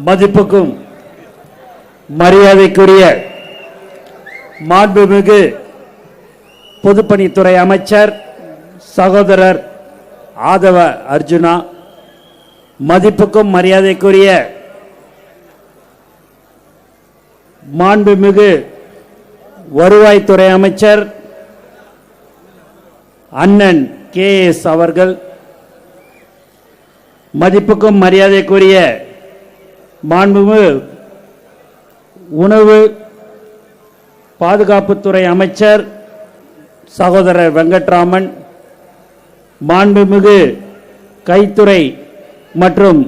மதிப்புக்கும் மரியாதைக்குரிய மாண்புமிகு பொதுப்பணித்துறை அமைச்சர் சகோதரர் ஆதவ அர்ஜுனா, மதிப்புக்கும் மரியாதைக்குரிய மாண்புமிகு வருவாய்த்துறை அமைச்சர் அண்ணன் KS அவர்கள், மதிப்புக்கும் மரியாதைக்குரிய மாண்புமிகு உணவு பாதுகாப்புத்துறை அமைச்சர் சகோதரர் வெங்கட்ராமன், மாண்புமிகு கைத்துறை மற்றும்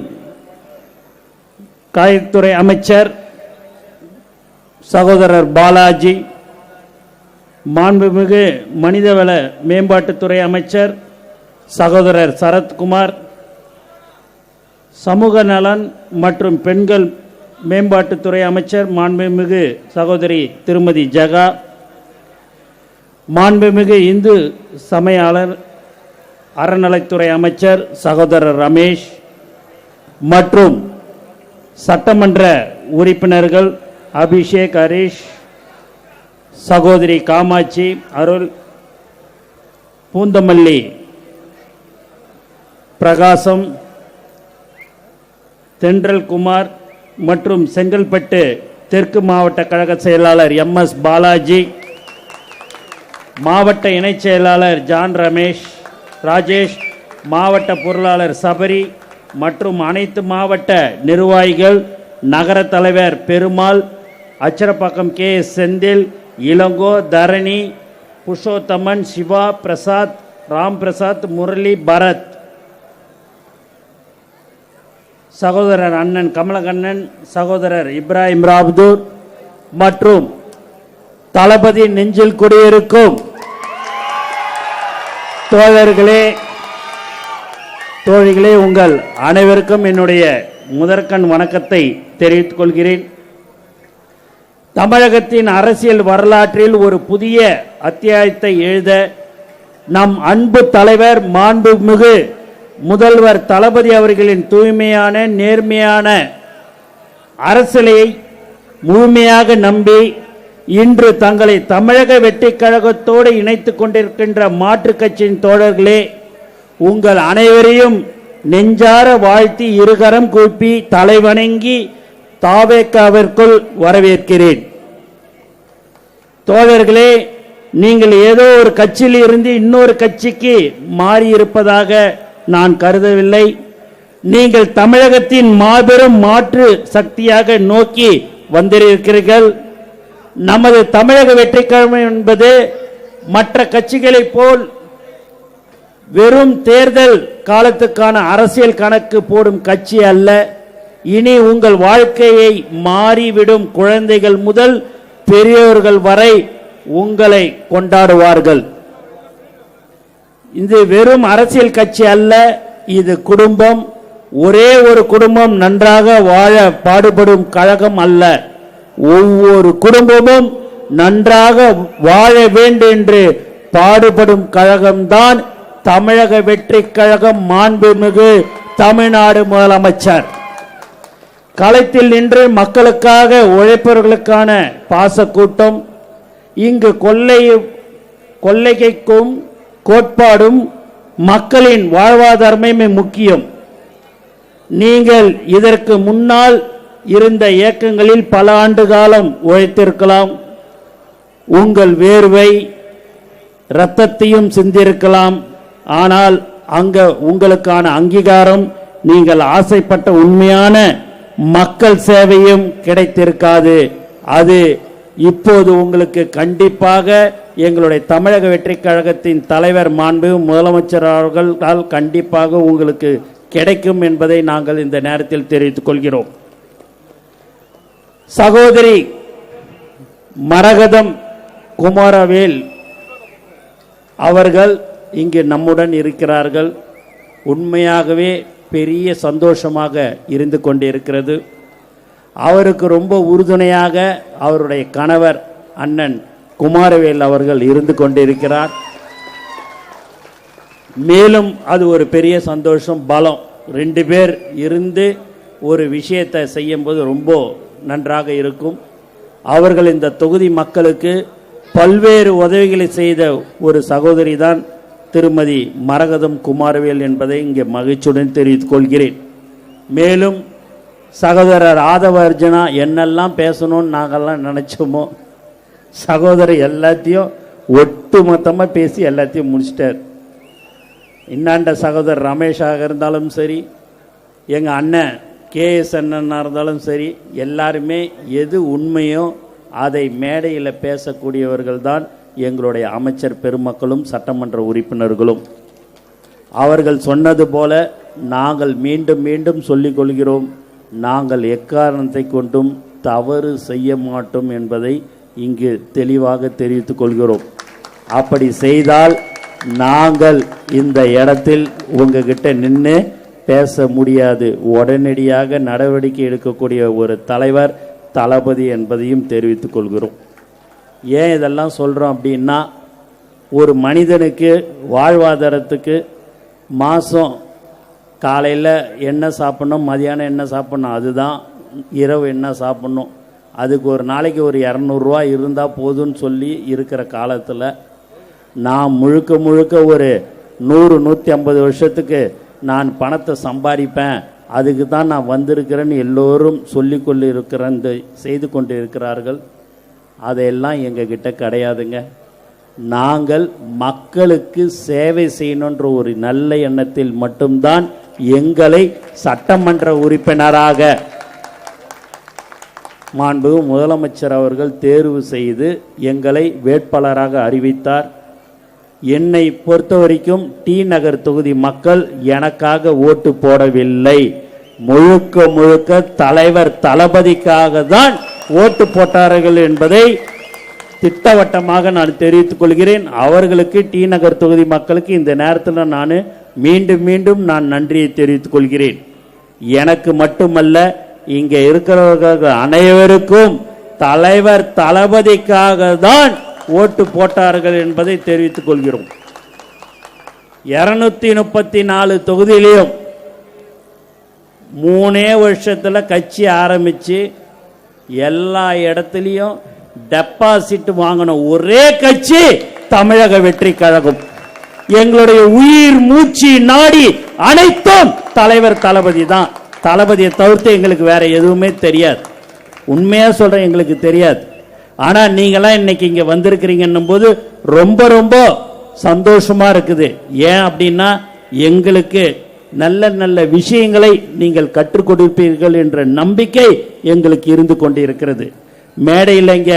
காய்கறித்துறை அமைச்சர் சகோதரர் பாலாஜி, மாண்புமிகு மனிதவள மேம்பாட்டுத்துறை அமைச்சர் சகோதரர் சரத்குமார், சமூக நலன் மற்றும் பெண்கள் மேம்பாட்டுத்துறை அமைச்சர் மாண்புமிகு சகோதரி திருமதி ஜகா, மாண்புமிகு இந்து சமயாளர் அறநிலைத்துறை அமைச்சர் சகோதரர் ரமேஷ் மற்றும் சட்டமன்ற உறுப்பினர்கள் அபிஷேக், ஹரீஷ், சகோதரி காமாட்சி, அருள், பூந்தமல்லி பிரகாசம், தென்றல் குமார் மற்றும் செங்கல்பட்டு தெற்கு மாவட்ட கழக செயலாளர் MS பாலாஜி, மாவட்ட இணைச் செயலாளர் ஜான் ரமேஷ் ராஜேஷ், மாவட்ட பொருளாளர் சபரி மற்றும் அனைத்து மாவட்ட நிர்வாகிகள், நகர தலைவர் பெருமாள், அச்சரப்பாக்கம் KS செந்தில், இளங்கோ, தரணி, புருஷோத்தமன், சிவா, பிரசாத், ராம் பிரசாத், முரளி, பரத், சகோதரர் அண்ணன் கமலகண்ணன், சகோதரர் இப்ராஹிம் ராப்தூர் மற்றும் தளபதி நெஞ்சில் குடியிருக்கும் தோழர்களே, தோழிகளே, உங்கள் அனைவருக்கும் என்னுடைய முதற்கண் வணக்கத்தை தெரிவித்துக் கொள்கிறேன். தமிழகத்தின் அரசியல் வரலாற்றில் ஒரு புதிய அத்தியாயத்தை எழுத நம் அன்பு தலைவர் மாண்புமிகு முதல்வர் தளபதி அவர்களின் தூய்மையான நேர்மையான அரசியலை முழுமையாக நம்பி இன்று தங்களை தமிழக வெற்றிக் கழகத்தோடு இணைத்துக் கொண்டிருக்கின்ற மாற்றுக் கட்சியின் தோழர்களே, உங்கள் அனைவரையும் நெஞ்சார வாழ்த்தி இருகரம் கூப்பி தலைவணங்கி தாவேக்காவிற்குள் வரவேற்கிறேன். தோழர்களே, நீங்கள் ஏதோ ஒரு கட்சியில் இருந்து இன்னொரு கட்சிக்கு மாறியிருப்பதாக நான் கருதவில்லை. நீங்கள் தமிழகத்தின் மாபெரும் மாற்று சக்தியாக நோக்கி வந்திருக்கிறீர்கள். நமது தமிழக வெற்றிக் கழகம் என்பது மற்ற கட்சிகளைப் போல் வெறும் தேர்தல் காலத்துக்கான அரசியல் கணக்கு போடும் கட்சி அல்ல. இனி உங்கள் வாழ்க்கையை மாறிவிடும் குழந்தைகள் முதல் பெரியவர்கள் வரை உங்களை கொண்டாடுவார்கள். இது வெறும் அரசியல் கட்சி அல்ல, இது குடும்பம். ஒரே ஒரு குடும்பம் நன்றாக வாழ பாடுபடும் கழகம் அல்ல, ஒவ்வொரு குடும்பமும் நன்றாக வாழ வேண்டும் என்று பாடுபடும் கழகம்தான் தமிழக வெற்றிக் கழகம். மாண்புமிகு தமிழ்நாடு முதலமைச்சர் களத்தில் நின்று மக்களுக்காக உழைப்பவர்களுக்கான பாசக்கூட்டம். இங்கு கொள்ளைக்கும் கோட்பாடும் மக்களின் வாழ்வாதாரமே முக்கியம். நீங்கள் இதற்கு முன்னால் இருந்த இயக்கங்களில் பல ஆண்டு காலம் உழைத்திருக்கலாம். உங்கள் வேர்வை இரத்தத்தையும் சிந்திருக்கலாம். ஆனால் அங்க உங்களுக்கான அங்கீகாரம், நீங்கள் ஆசைப்பட்ட உண்மையான மக்கள் சேவையும் கிடைத்திருக்காது. அது இப்போது உங்களுக்கு கண்டிப்பாக எங்களுடைய தமிழக வெற்றிக் கழகத்தின் தலைவர் மாண்பு முதலமைச்சர் அவர்களால் கண்டிப்பாக உங்களுக்கு கிடைக்கும் என்பதை நாங்கள் இந்த நேரத்தில் தெரிவித்துக் கொள்கிறோம். சகோதரி மரகதம் குமாரவேல் அவர்கள் இங்கு நம்முடன் இருக்கிறார்கள். உண்மையாகவே பெரிய சந்தோஷமாக இருந்து கொண்டிருக்கிறது. அவருக்கு ரொம்ப உறுதுணையாக அவருடைய கணவர் அண்ணன் குமாரவேல் அவர்கள் இருந்து கொண்டிருக்கிறார். மேலும் அது ஒரு பெரிய சந்தோஷம், பலம். 2 பேர் இருந்து ஒரு விஷயத்தை செய்யும்போது ரொம்ப நன்றாக இருக்கும். அவர்கள் இந்த தொகுதி மக்களுக்கு பல்வேறு உதவிகளை செய்த ஒரு சகோதரி தான் திருமதி மரகதம் குமாரவேல் என்பதை இங்கே மகிழ்ச்சியுடன் தெரிவித்துக் கொள்கிறேன். மேலும் சகோதரர் ஆதவ அர்ஜுனா என்னெல்லாம் பேசணும்னு நாங்கள்லாம் நினச்சோமோ சகோதரர் எல்லாத்தையும் ஒட்டு மொத்தமாக பேசி எல்லாத்தையும் முடிச்சிட்டார். இன்னாண்ட சகோதரர் ரமேஷாக இருந்தாலும் சரி, எங்கள் அண்ணன் கேஎஸ் அண்ணனாக இருந்தாலும் சரி, எல்லாருமே எது உண்மையோ அதை மேடையில் பேசக்கூடியவர்கள் தான் எங்களுடைய அமைச்சர் பெருமக்களும் சட்டமன்ற உறுப்பினர்களும். அவர்கள் சொன்னது போல நாங்கள் மீண்டும் மீண்டும் சொல்லிக் கொள்கிறோம், நாங்கள் எக்காரணத்தை கொண்டும் தவறு செய்ய மாட்டோம் என்பதை இங்கு தெளிவாக தெரிவித்துக் கொள்கிறோம். அப்படி செய்தால் நாங்கள் இந்த இடத்தில் உங்ககிட்ட நின்று பேச முடியாது. உடனடியாக நடவடிக்கை எடுக்கக்கூடிய ஒரு தலைவர் தளபதி என்பதையும் தெரிவித்துக் கொள்கிறோம். ஏன் இதெல்லாம் சொல்கிறோம் அப்படின்னா, ஒரு மனிதனுக்கு வாழ்வாதாரத்துக்கு மாதம் காலையில் என்ன சாப்பிட்ணும், மதியானம் என்ன சாப்பிட்ணும், அதுதான் இரவு என்ன சாப்பிட்ணும், அதுக்கு ஒரு நாளைக்கு ஒரு 200 ரூபா இருந்தால் போதும்னு சொல்லி இருக்கிற காலத்தில் நான் முழுக்க முழுக்க ஒரு 100-150 வருஷத்துக்கு நான் பணத்தை சம்பாதிப்பேன், அதுக்கு தான் நான் வந்திருக்கிறேன்னு எல்லோரும் சொல்லி செய்து கொண்டு இருக்கிறார்கள். அதையெல்லாம் எங்ககிட்ட கிடையாதுங்க. நாங்கள் மக்களுக்கு சேவை செய்யணுன்ற ஒரு நல்ல எண்ணத்தில் மட்டும்தான் எங்களை சட்டமன்ற உறுப்பினராக மாண்பு முதலமைச்சர் அவர்கள் தேர்வு செய்து எங்களை வேட்பாளராக அறிவித்தார். என்னை பொறுத்த வரைக்கும் டி நகர் தொகுதி மக்கள் எனக்காக ஓட்டு போடவில்லை, முழுக்க முழுக்க தலைவர் தளபதிக்காக தான் ஓட்டு போட்டார்கள் என்பதை திட்டவட்டமாக நான் தெரிவித்துக் கொள்கிறேன். அவர்களுக்கு டி நகர் தொகுதி மக்களுக்கு இந்த நேரத்தில் நான் மீண்டும் மீண்டும் நான் நன்றியை தெரிவித்துக் கொள்கிறேன். எனக்கு மட்டுமல்ல, இங்கே இருக்கிறவர்கள் அனைவருக்கும் தலைவர் தளபதிக்காக தான் ஓட்டு போட்டார்கள் என்பதை தெரிவித்துக் கொள்கிறோம். 234 தொகுதியிலையும் 3 வருஷத்தில் கட்சி ஆரம்பிச்சு எல்லா இடத்துலையும் டெபாசிட் வாங்கின ஒரே கட்சி தமிழக வெற்றி கழகம். எங்களுடைய உயிர் மூச்சு நாடி அனைத்தும் தலைவர் தளபதி தான். தளபதியை தவிர்த்து எங்களுக்கு வேற எதுவுமே தெரியாது. உண்மையா சொல்றேன், எங்களுக்கு தெரியாது. ஆனா நீங்களாம் இன்னைக்கு இங்க வந்திருக்கிறீங்கன்னும் போது ரொம்ப ரொம்ப சந்தோஷமா இருக்குது. ஏன் அப்படின்னா, எங்களுக்கு நல்ல நல்ல விஷயங்களை நீங்கள் கற்றுக் கொடுப்பீர்கள் என்ற நம்பிக்கை எங்களுக்கு இருந்து கொண்டிருக்கிறது. மேடையில் இங்க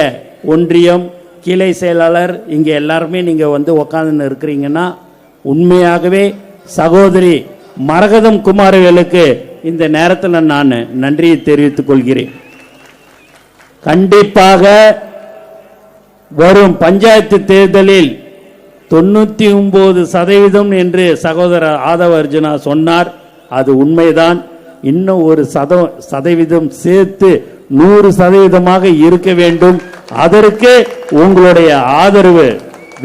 ஒன்றியம் கிளை செயலாளர் இங்க எல்லாருமே நீங்க வந்து உட்கார்ந்து இருக்கிறீங்கன்னா, உண்மையாகவே சகோதரி மரகதம் குமாரவேலுக்கு இந்த நேரத்தில் நான் நன்றியை தெரிவித்துக் கொள்கிறேன். கண்டிப்பாக வரும் பஞ்சாயத்து தேர்தலில் 99% என்று சகோதரர் ஆதவ அர்ஜுனா சொன்னார். அது உண்மைதான். இன்னும் ஒரு சதவீதம் சேர்த்து 100% இருக்க வேண்டும். அதற்கு உங்களுடைய ஆதரவு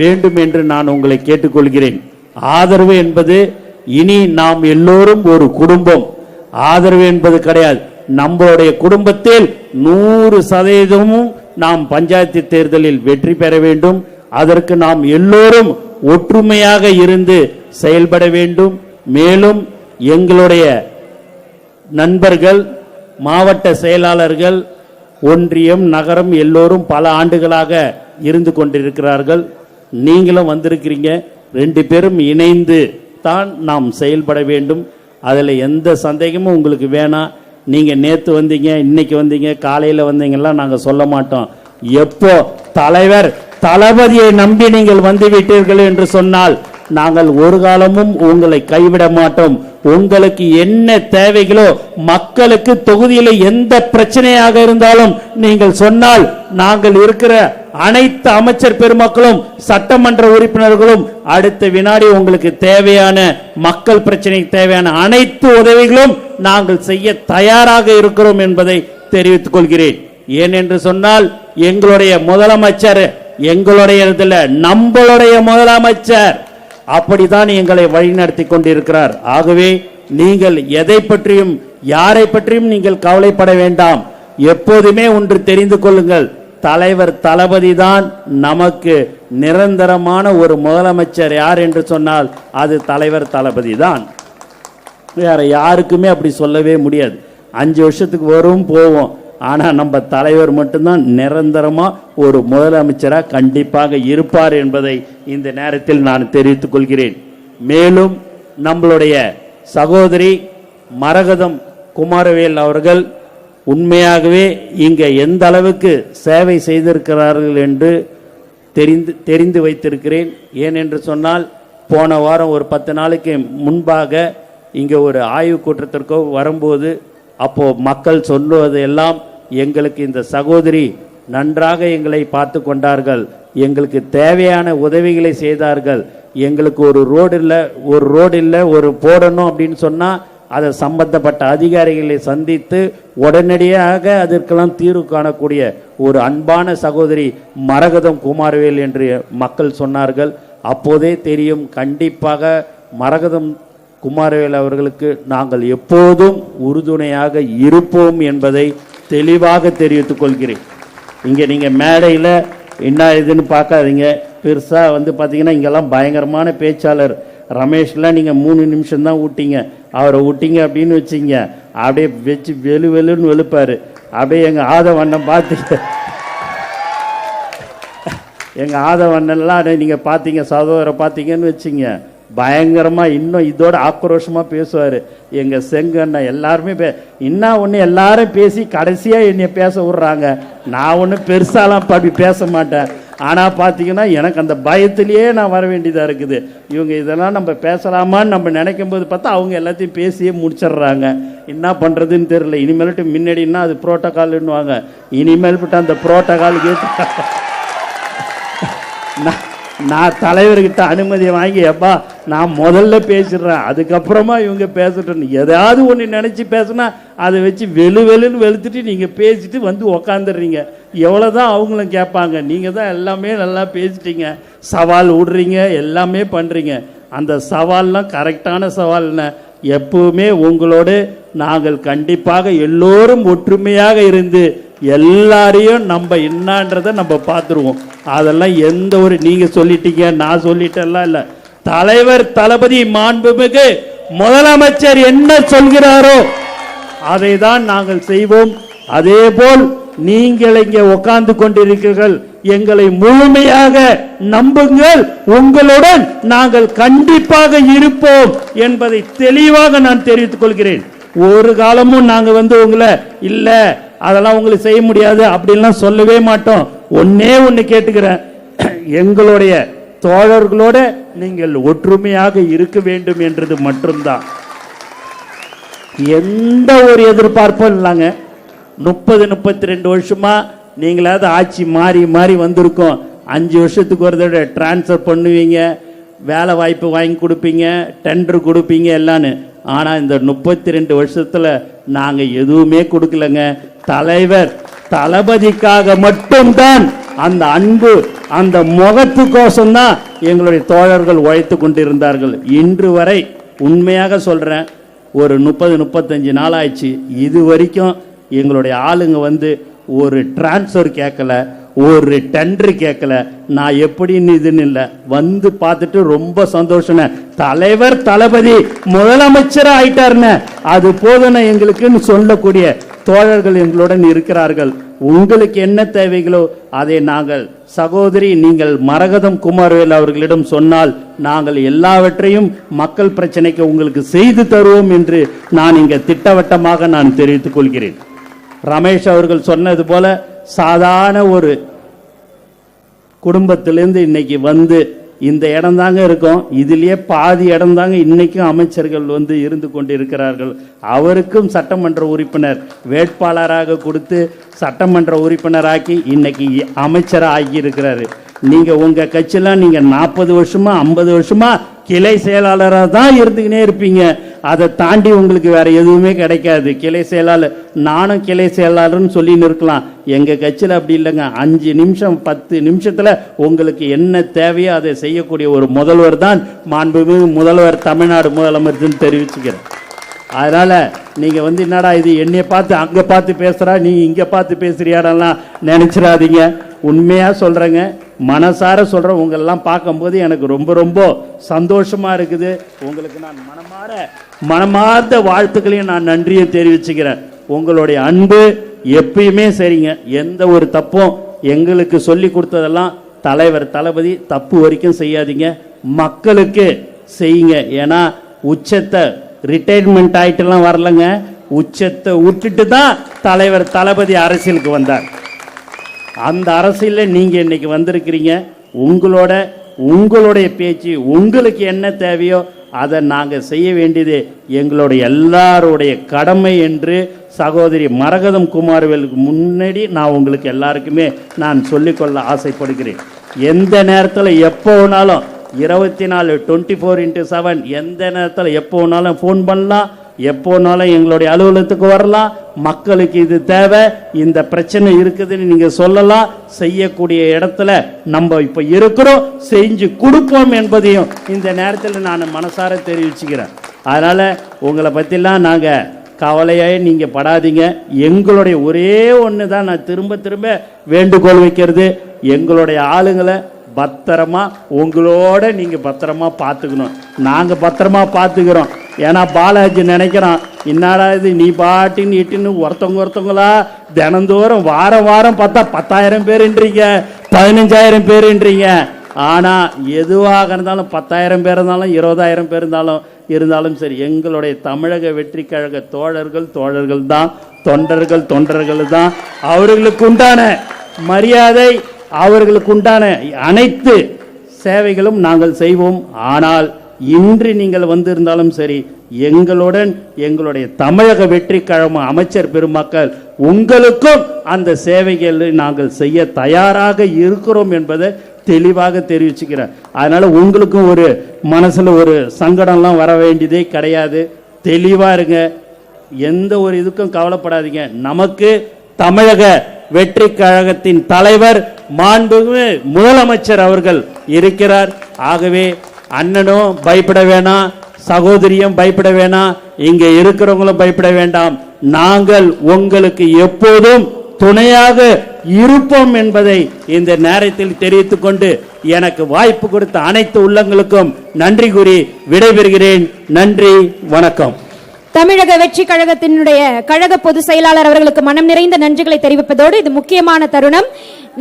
வேண்டும் என்று நான் உங்களை கேட்டுக்கொள்கிறேன். ஆதரவு என்பது இனி நாம் எல்லோரும் ஒரு குடும்பம். ஆதரவு என்பது கிடையாது. நம்மளுடைய குடும்பத்தில் 100% நாம் பஞ்சாயத்து தேர்தலில் வெற்றி பெற வேண்டும். அதற்கு நாம் எல்லோரும் ஒற்றுமையாக இருந்து செயல்பட வேண்டும். மேலும் எங்களுடைய நண்பர்கள், மாவட்ட செயலாளர்கள், ஒன்றியம், நகரம் எல்லோரும் பல ஆண்டுகளாக இருந்து கொண்டிருக்கிறார்கள். நீங்களும் வந்திருக்கிறீங்க. 2 பேரும் இணைந்து தான் நாம் செயல்பட வேண்டும். அதில் எந்த சந்தேகமும் உங்களுக்கு வேணாம். நீங்கள் நேற்று வந்தீங்க, இன்னைக்கு வந்தீங்க, காலையில் வந்தீங்கலாம் நாங்கள் சொல்ல மாட்டோம். எப்போ தலைவர் தளபதியை நம்பி நீங்கள் வந்து விட்டீர்கள் என்று சொன்னால் நாங்கள் ஒரு காலமும் உங்களை கைவிட மாட்டோம். உங்களுக்கு என்ன தேவைகளோ, மக்களுக்கு தொகுதியில் எந்த பிரச்சனையாக இருந்தாலும் நீங்கள் சொன்னால் நாங்கள் இருக்கிற அனைத்து அமைச்சர் பெருமக்களும் சட்டமன்ற உறுப்பினர்களும் அடுத்த வினாடி உங்களுக்கு தேவையான மக்கள் பிரச்சனைக்கு தேவையான அனைத்து உதவிகளும் நாங்கள் செய்ய தயாராக இருக்கிறோம் என்பதை தெரிவித்துக் கொள்கிறேன். ஏனென்று சொன்னால் எங்களுடைய முதலமைச்சர், எங்களுடைய நம்மளுடைய முதலமைச்சர் அப்படித்தான் எங்களை வழிநடத்தி கொண்டிருக்கிறார். ஆகவே நீங்கள் எதை பற்றியும் யாரை பற்றியும் நீங்கள் கவலைப்பட வேண்டாம். எப்போதுமே ஒன்று தெரிந்து கொள்ளுங்கள், தலைவர் தளபதி தான் நமக்கு நிரந்தரமான ஒரு முதலமைச்சர். யார் என்று சொன்னால் அது தலைவர் தளபதி தான். வேற யாருக்குமே அப்படி சொல்லவே முடியாது. 5 வருஷத்துக்கு வரும் போவோம், ஆனா நம்ம தலைவர் மட்டும்தான் நிரந்தரமா ஒரு முதலமைச்சராக கண்டிப்பாக இருப்பார் என்பதை இந்த நேரத்தில் நான் தெரிவித்துக் கொள்கிறேன். மேலும் நம்மளுடைய சகோதரி மரகதம் குமாரவேல் அவர்கள் உண்மையாகவே இங்க எந்த அளவுக்கு சேவை செய்திருக்கிறார்கள் என்று தெரிந்து வைத்திருக்கிறேன். ஏனென்று சொன்னால் போன வாரம் ஒரு 10 நாளைக்கு முன்பாக இங்கே ஒரு ஆய்வு கூட்டத்திற்கோ வரும்போது அப்போ மக்கள் சொல்லுவதெல்லாம், எங்களுக்கு இந்த சகோதரி நன்றாக எங்களை பார்த்து கொண்டார்கள், எங்களுக்கு தேவையான உதவிகளை செய்தார்கள், எங்களுக்கு ஒரு ரோடு இல்லை ஒரு போடணும் அப்படின்னு சொன்னால் அதை சம்பந்தப்பட்ட அதிகாரிகளை சந்தித்து உடனடியாக அதற்கெல்லாம் தீர்வு காணக்கூடிய ஒரு அன்பான சகோதரி மரகதம் குமாரவேல் என்று மக்கள் சொன்னார்கள். அப்போதே தெரியும், கண்டிப்பாக மரகதம் குமாரவேல் அவர்களுக்கு நாங்கள் எப்போதும் உறுதுணையாக இருப்போம் என்பதை தெளிவாக தெரிவித்துக் கொள்கிறேன். இங்கே நீங்கள் மேடையில் என்ன இதுன்னு பார்க்காதீங்க. பெருசாக பார்த்தீங்கன்னா இங்கெல்லாம் பயங்கரமான பேச்சாளர் ரமேஷ்லாம் நீங்கள் 3 நிமிஷம் தான் விட்டீங்க. அவரை விட்டீங்க அப்படின்னு வச்சிங்க, அப்படியே வச்சு வெளுன்னு வெளுப்பார். அப்படியே எங்கள் ஆதவண்ணன் பார்த்து எங்கள் ஆதவண்ணன்லாம் நீங்கள் பார்த்தீங்க, சகோதரை பார்த்தீங்கன்னு வச்சிங்க, பயங்கரமாக இன்னும் இதோட ஆக்ரோஷமாக பேசுவார். எங்கள் செங்கண்ணன் எல்லாருமே இன்னும் ஒன்று எல்லாரும் பேசி கடைசியாக என்னை பேச விட்றாங்க. நான் ஒன்றும் பெருசாலாம் அப்படி பேச மாட்டேன். ஆனால் பார்த்தீங்கன்னா எனக்கு அந்த பயத்திலேயே நான் வர வேண்டியதாக இருக்குது. இவங்க இதெல்லாம் நம்ம பேசலாமான்னு நம்ம நினைக்கும் போது பார்த்தா அவங்க எல்லாத்தையும் பேசியே முடிச்சிடுறாங்க. என்ன பண்ணுறதுன்னு தெரியல. இனிமேல்ட்டு முன்னாடின்னா அது புரோட்டோகால்னுவாங்க, இனிமேல் விட்டு அந்த புரோட்டோகாலுக்கு நான் தலைவர்கிட்ட அனுமதியை வாங்கி, எப்பா நான் முதல்ல பேசிடுறேன், அதுக்கப்புறமா இவங்க பேசட்டும். ஏதாவது ஒன்று நினச்சி பேசுனா அதை வச்சு வெளுன்னு வெளுத்துட்டு நீங்கள் பேசிட்டு உக்காந்துடுறீங்க. எவ்வளோதான் அவங்களும் கேட்பாங்க. நீங்கள் தான் எல்லாமே நல்லா பேசிட்டீங்க, சவால் விடுறீங்க, எல்லாமே பண்ணுறீங்க. அந்த சவால்லாம் கரெக்டான சவால்னா எப்பவுமே உங்களோடு நாங்கள் கண்டிப்பாக எல்லோரும் ஒற்றுமையாக இருந்து எல்லாரையும் நம்ம என்னன்றதை நம்ம பார்த்துருவோம். அதெல்லாம் எந்த ஒரு நீங்க சொல்லிட்டீங்க நான் சொல்லிட்டெல்லாம் இல்லை. தலைவர் தளபதி மாண்புமிகு முதலமைச்சர் என்ன சொல்கிறாரோ அதை தான் நாங்கள் செய்வோம். அதே போல் நீங்கள் இங்கே உட்கார்ந்து கொண்டிருக்கிறீர்கள், எங்களை முழுமையாக நம்புங்கள், உங்களுடன் நாங்கள் கண்டிப்பாக இருப்போம் என்பதை தெளிவாக நான் தெரிவித்துக் கொள்கிறேன். ஒரு காலமும் நாங்கள் உங்களை இல்ல அதெல்லாம் உங்களுக்கு செய்ய முடியாது அப்படின்லாம் சொல்லவே மாட்டோம். ஒண்ணு கேட்டுக்கிறேன், எங்களுடைய தோழர்களோட நீங்கள் ஒற்றுமையாக இருக்க வேண்டும் என்றது மட்டும்தான். எந்த ஒரு எதிர்பார்ப்பும் இல்லைங்க. 30-32 வருஷமா நீங்களாவது ஆட்சி மாறி மாறி வந்திருக்கோம். 5 வருஷத்துக்கு ஒரு தடவை டிரான்ஸ்ஃபர் பண்ணுவீங்க, வேலை வாய்ப்பு வாங்கி கொடுப்பீங்க, டெண்டர் கொடுப்பீங்க எல்லான்னு. ஆனால் இந்த 32 வருஷத்தில் நாங்கள் எதுவுமே கொடுக்கலங்க. தலைவர் தளபதிக்காக மட்டும்தான், அந்த அன்பு அந்த முகத்துக்கோசம்தான் எங்களுடைய தோழர்கள் உழைத்து கொண்டிருந்தார்கள். இன்று வரை உண்மையாக சொல்கிறேன், ஒரு 30-35 நாள் ஆயிடுச்சு, இது வரைக்கும் எங்களுடைய ஆளுங்க ஒரு டிரான்ஸ்ஃபர் கேட்கல, ஒரு டெண்டர் கேட்கல. நான் எப்படின்னு இதுன்னு இல்லை, பார்த்துட்டு ரொம்ப சந்தோஷம். தலைவர் தளபதி முதலமைச்சர் ஆயிட்டாருன்னு அது போதுன எங்களுக்குன்னு சொல்லக்கூடிய தோழர்கள் எங்களுடன் இருக்கிறார்கள். உங்களுக்கு என்ன தேவைகளோ அதை நாங்கள் சகோதரி நீங்கள் மரகதம் குமாரவேல் அவர்களிடம் சொன்னால் நாங்கள் எல்லாவற்றையும் மக்கள் பிரச்சனைக்கு உங்களுக்கு செய்து தருவோம் என்று நான் இங்க திட்டவட்டமாக நான் தெரிவித்துக் கொள்கிறேன். ரமேஷ் அவர்கள் சொன்னது போல சாதாரண ஒரு குடும்பத்திலிருந்து இன்னைக்கு இந்த இடம் தாங்க இருக்கும். இதுலயே பாதி இடம் தாங்க இன்னைக்கும் அமைச்சர்கள் இருந்து கொண்டிருக்கிறார்கள். அவருக்கும் சட்டமன்ற உறுப்பினர் வேட்பாளராக கொடுத்து சட்டமன்ற உறுப்பினராக்கி இன்னைக்கு அமைச்சராக ஆகி இருக்கிறாரு. நீங்க உங்க கட்சியெல்லாம் நீங்க 40 வருஷமா 50 வருஷமா கிளை செயலாளராக தான் இருந்துக்கினே இருப்பீங்க. அதை தாண்டி உங்களுக்கு வேற எதுவுமே கிடைக்காது. கிளை செயலாளர், நானும் கிளை செயலாளர்னு சொல்லின்னு இருக்கலாம். எங்க கட்சியில் அப்படி இல்லைங்க. 5 நிமிஷம் 10 நிமிஷத்துல உங்களுக்கு என்ன தேவையோ அதை செய்யக்கூடிய ஒரு முதல்வர் தான் மாண்புமிகு முதல்வர், தமிழ்நாடு முதலமைச்சர் தெரிவிச்சுக்கிறேன். அதனால நீங்க என்னடா இது என்னைய பார்த்து அங்க பார்த்து பேசுறா, நீ இங்க பார்த்து பேசுறியாடெல்லாம் நினைச்சிடாதீங்க. உண்மையா சொல்றேங்க, மனசார சொல்றேன். உங்களெல்லாம் பார்க்கும்போது எனக்கு ரொம்ப ரொம்ப சந்தோஷமா இருக்குது. உங்களுக்கு நான் மனமார்ந்த வாழ்த்துக்களையும் நான் நன்றியை தெரிவிச்சுக்கிறேன். உங்களுடைய அன்பு எப்பயுமே சரிங்க. எந்த ஒரு தப்பும் எங்களுக்கு சொல்லி கொடுத்ததெல்லாம் தலைவர் தளபதி தப்பு வரைக்கும் செய்யாதீங்க, மக்களுக்கு செய்யுங்க. ஏன்னா உச்சத்தை ரிட்டையர்மெண்ட் ஆயிட்டுலாம் வரலங்க, உச்சத்தை விட்டுட்டு தான் தலைவர் தளபதி அரசியலுக்கு வந்தார். அந்த அரசியலில் நீங்க இன்னைக்கு வந்திருக்கிறீங்க. உங்களுடைய பேச்சு உங்களுக்கு என்ன தேவையோ அதை நாங்கள் செய்ய வேண்டியது எங்களுடைய எல்லாருடைய கடமை என்று சகோதரி மரகதம் குமாரவேலுக்கு முன்னாடி நான் உங்களுக்கு எல்லாருக்குமே நான் சொல்லிக்கொள்ள ஆசைப்படுகிறேன். எந்த நேரத்தில் எப்போ வேணாலும் 24 24x7 எந்த நேரத்தில் எப்போ வேணாலும் ஃபோன் பண்ணலாம், எப்போ வேணாலும் எங்களுடைய அலுவலகத்துக்கு வரலாம். மக்களுக்கு இது தேவை, இந்த பிரச்சனை இருக்குதுன்னு நீங்க சொல்லலாம். செய்யக்கூடிய இடத்துல நம்ம இப்ப இருக்கிறோம், செஞ்சு கொடுப்போம் என்பதையும் இந்த நேரத்தில் நான் மனசார தெரிவிச்சுக்கிறேன். அதனால உங்களை பத்திலாம் நாங்க கவலையாய் நீங்க படாதீங்க. எங்களுடைய ஒரே ஒன்று தான் நான் திரும்ப திரும்ப வேண்டுகோள் வைக்கிறது, எங்களுடைய ஆளுங்களை பத்திரமா உங்களோட நீங்க பத்திரமா பார்த்துக்கணும். நாங்க பத்திரமா பார்த்துக்கிறோம். ஏன்னா பாலாஜி நினைக்கிறோம், என்னடா இது நீ பாட்டின்னு இட்டுன்னு ஒருத்தவங்களா தினந்தோறும் வாரம் வாரம் பார்த்தா 10,000 பேருன்றீங்க, 15,000 பேருன்றீங்க. ஆனா எதுவாக இருந்தாலும் 10,000 பேர் இருந்தாலும் 20,000 பேர் இருந்தாலும் சரி, எங்களுடைய தமிழக வெற்றி கழக தோழர்கள் தான், தொண்டர்கள் தான். அவர்களுக்கு உண்டான மரியாதை, அவர்களுக்கு உண்டான அனைத்து சேவைகளும் நாங்கள் செய்வோம். ஆனால் இன்று நீங்கள் வந்திருந்தாலும் சரி, எங்களுடன் எங்களுடைய தமிழக வெற்றி கழக அமைச்சர் பெருமக்கள் உங்களுக்கும் அந்த சேவைகளை நாங்கள் செய்ய தயாராக இருக்கிறோம் என்பதை தெளிவாக தெரிவிச்சுக்கிறேன். அதனால உங்களுக்கும் ஒரு மனசுல ஒரு சங்கடம்லாம் வர வேண்டியதே கிடையாது. தெளிவா இருங்க, எந்த ஒரு இதுக்கும் கவலைப்படாதீங்க. நமக்கு தமிழக வெற்றி கழகத்தின் தலைவர் மாண்புமிகு முதலமைச்சர் அவர்கள் இருக்கிறார். ஆகவே அண்ணனும் பயப்பட வேணாம், சகோதரியும் பயப்பட வேணாம், இங்க இருக்கிறவங்களும் பயப்பட வேண்டாம். நாங்கள் உங்களுக்கு எப்போதும் துணையாக இருப்போம் என்பதை இந்த நேரத்தில் தெரிவித்துக் கொண்டு எனக்கு வாய்ப்பு கொடுத்த அனைத்து உள்ளங்களுக்கும் நன்றி கூறி விடைபெறுகிறேன். நன்றி, வணக்கம். தமிழக வெற்றி கழகத்தினுடைய கழக பொதுச் செயலாளர் அவர்களுக்கு மனம் நிறைந்த நன்றிகளை தெரிவிப்பதோடு இது முக்கியமான தருணம்.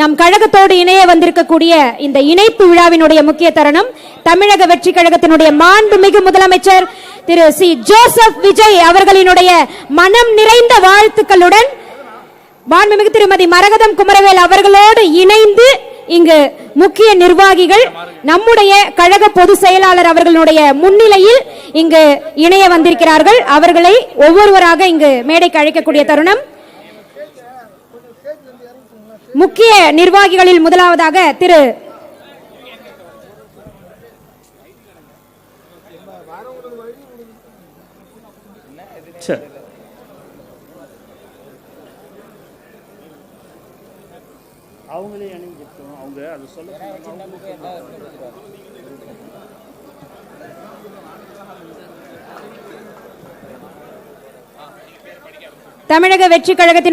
நம் கழகத்தோடு இணைய வந்திருக்கக்கூடிய இந்த இணைப்பு விழாவினுடைய முக்கிய தருணம். தமிழக வெற்றி கழகத்தினுடைய மாண்புமிகு முதலமைச்சர் திரு சி ஜோசப் விஜய் அவர்களினுடைய மனம் நிறைந்த வாழ்த்துக்களுடன் மாண்புமிகு திருமதி மரகதம் குமரவேல் அவர்களோடு இணைந்து இங்கு முக்கிய நிர்வாகிகள் நம்முடைய கழக பொதுச் செயலாளர் அவர்களுடைய முன்னிலையில் இங்கு இணைய வந்திருக்கிறார்கள். அவர்களை ஒவ்வொருவராக இங்கு மேடைக்கு அழைக்கக்கூடிய தருணம். முக்கிய நிர்வாகிகளில் முதலாவதாக திரு அவங்களே அவங்க அது சொல்ல தமிழக வெற்றி கழகத்தின்